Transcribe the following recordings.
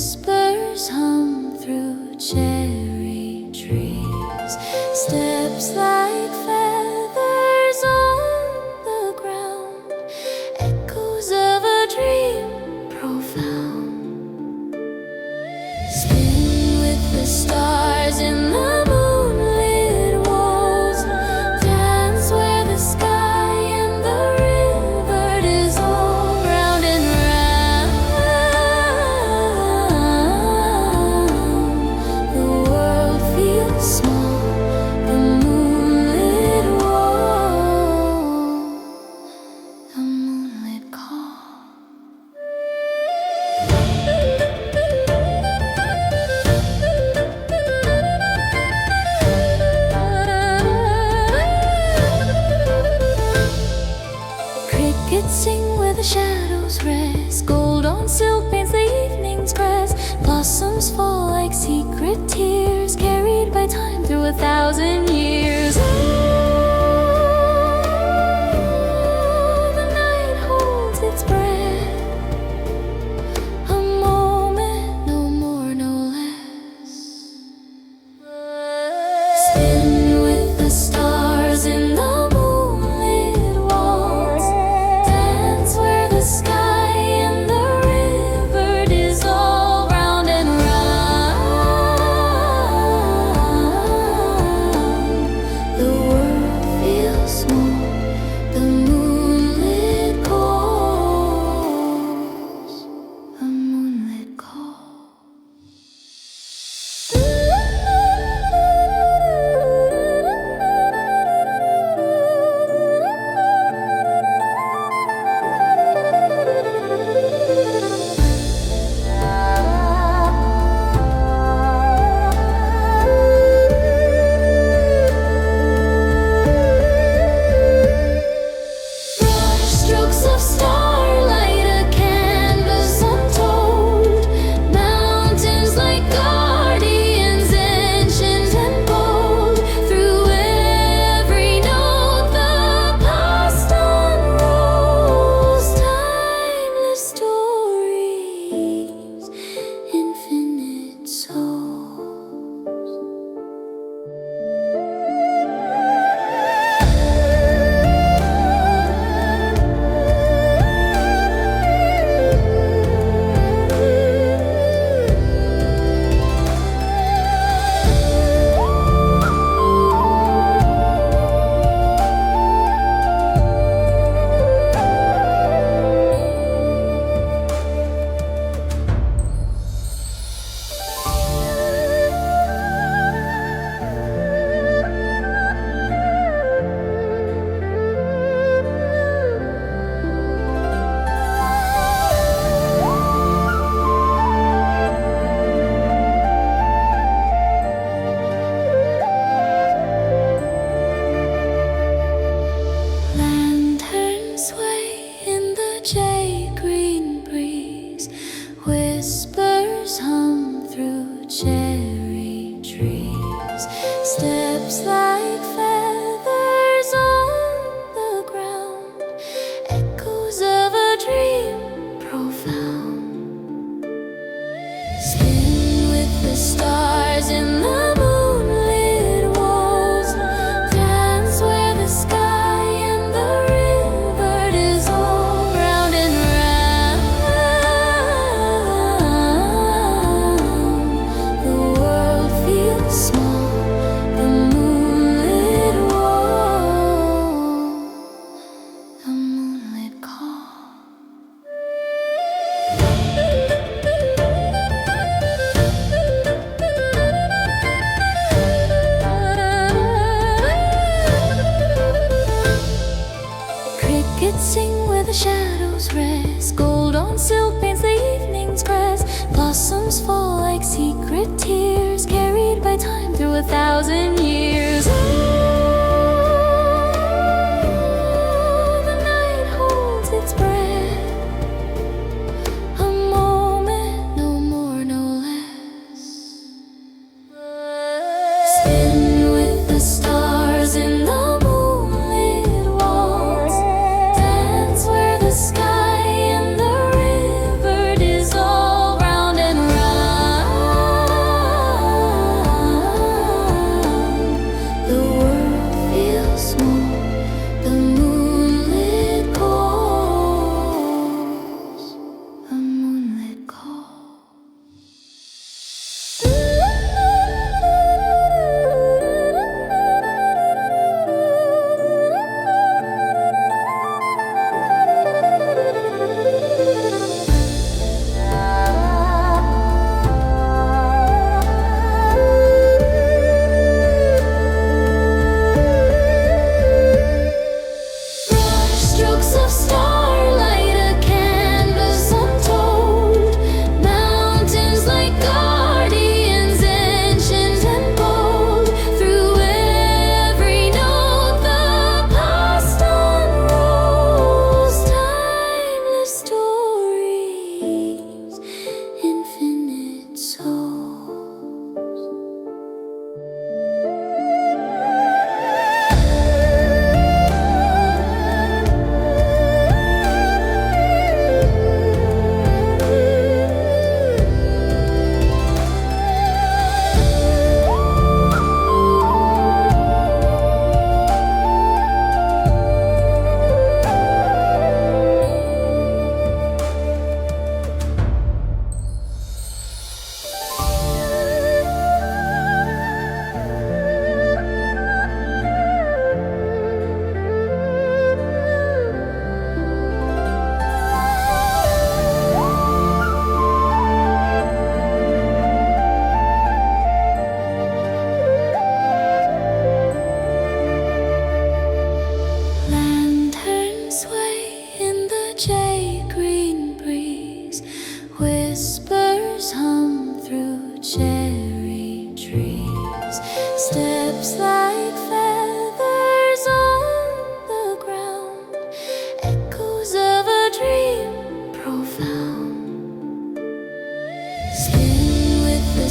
Whispers hum through cherry trees, steps like feathers on the ground, echoes of a dream profound. Spin with the stars in the moonlit walls, dance where the sky and the river dissolve round and round. The world feels small, the moonlit wall, the moonlit call. Crickets sing where the shadows rest, gold on silk paints the evening's grass. Blossoms fall like secret tears, carried by time through 1,000 years. Oh, the night holds its breath, a moment, no more, no less. Spin with the stars in the moonlit walls, dance where the sky and the river dissolve round and round. The world feels small, the moonlit calls, the moonlit calls. Brush strokes of starlight, a canvas untold. Mountains like guardians, ancient and bold. Through every note, the past unrolls. Timeless stories, infinite souls. Lanterns sway in the jade green breeze, whispers hum through cherry trees, steps like feathers on the ground, echoes of a dream profound. Spin with the stars in the moonlit walls, dance where the sky and the river dissolve round and round. The world feels small, the moonlit wall, the moonlit call. Crickets sing where the shadows rest, gold on silk paints the evening's grass. Blossoms fall like secret tears, carried by time through 1,000 years. Oh, the night holds its breath, a moment, no more, no less. Spin with the stars in the moonlit walls, dance where the sky and the river dissolve round and round.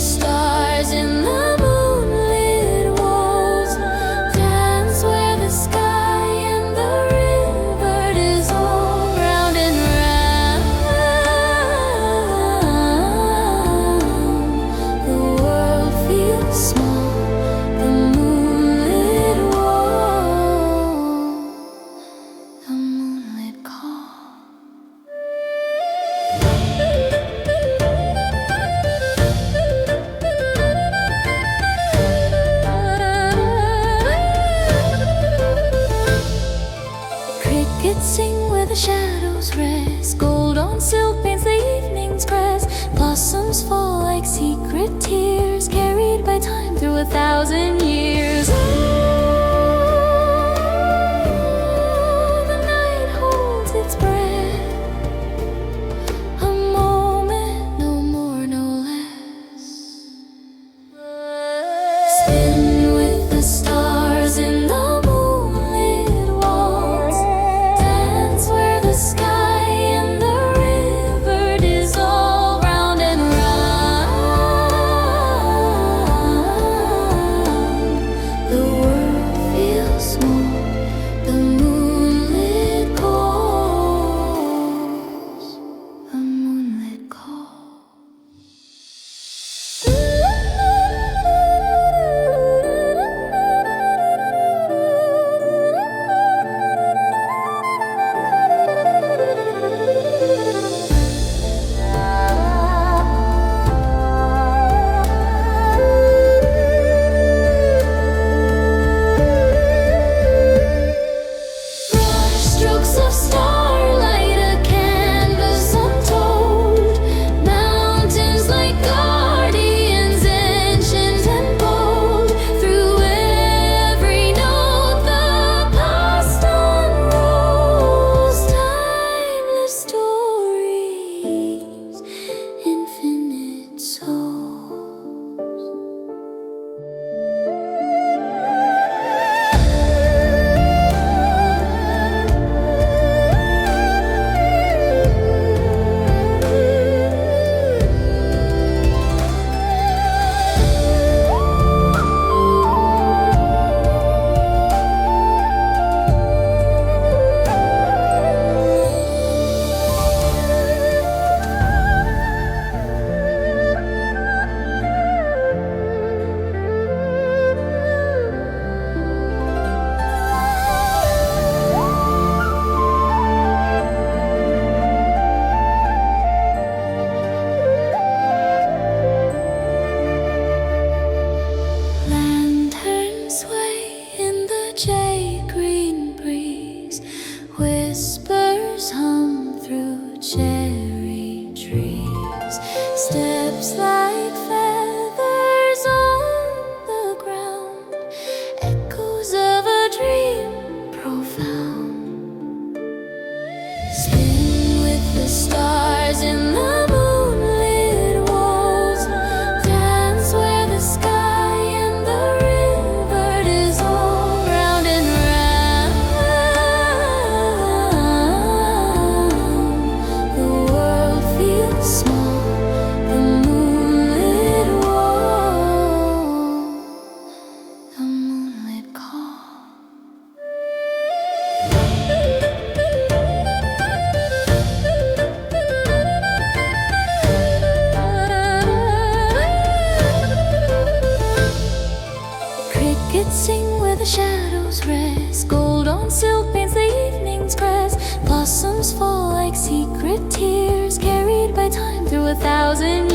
stars in the moonlit walls, dance where the sky and the river dissolve round and round. The world feels small, the moonlit wall, the moonlit call. Crickets sing where the shadows rest. Gold on silk paints the evening's crest. Blossoms fall like secret tears, carried by time through 1,000 years. Oh, the night holds its breath. A moment, no more, no less. Spin with the stars in the moonlit walls, dance where the sky and the river dissolve round and round. The world feels small, the moonlit calls, the moonlit calls. Brush strokes of starlight, a canvas untold. Mountains like guardians, ancient and bold. Through every note, the past unrolls. Timeless stories, infinite souls. Lanterns sway in the jade green breeze. Whispers hum through cherry trees. Steps like feathers on the ground. Echoes of a dream profound. Spin with the stars in the moonlit walls, dance where the sky and the river dissolve round and round. The world feels small, the moonlit wall, the moonlit call. Crickets sing where the shadows rest. Gold on silk paints the evening's crest. Blossoms fall like secret tears, carried by time through 1,000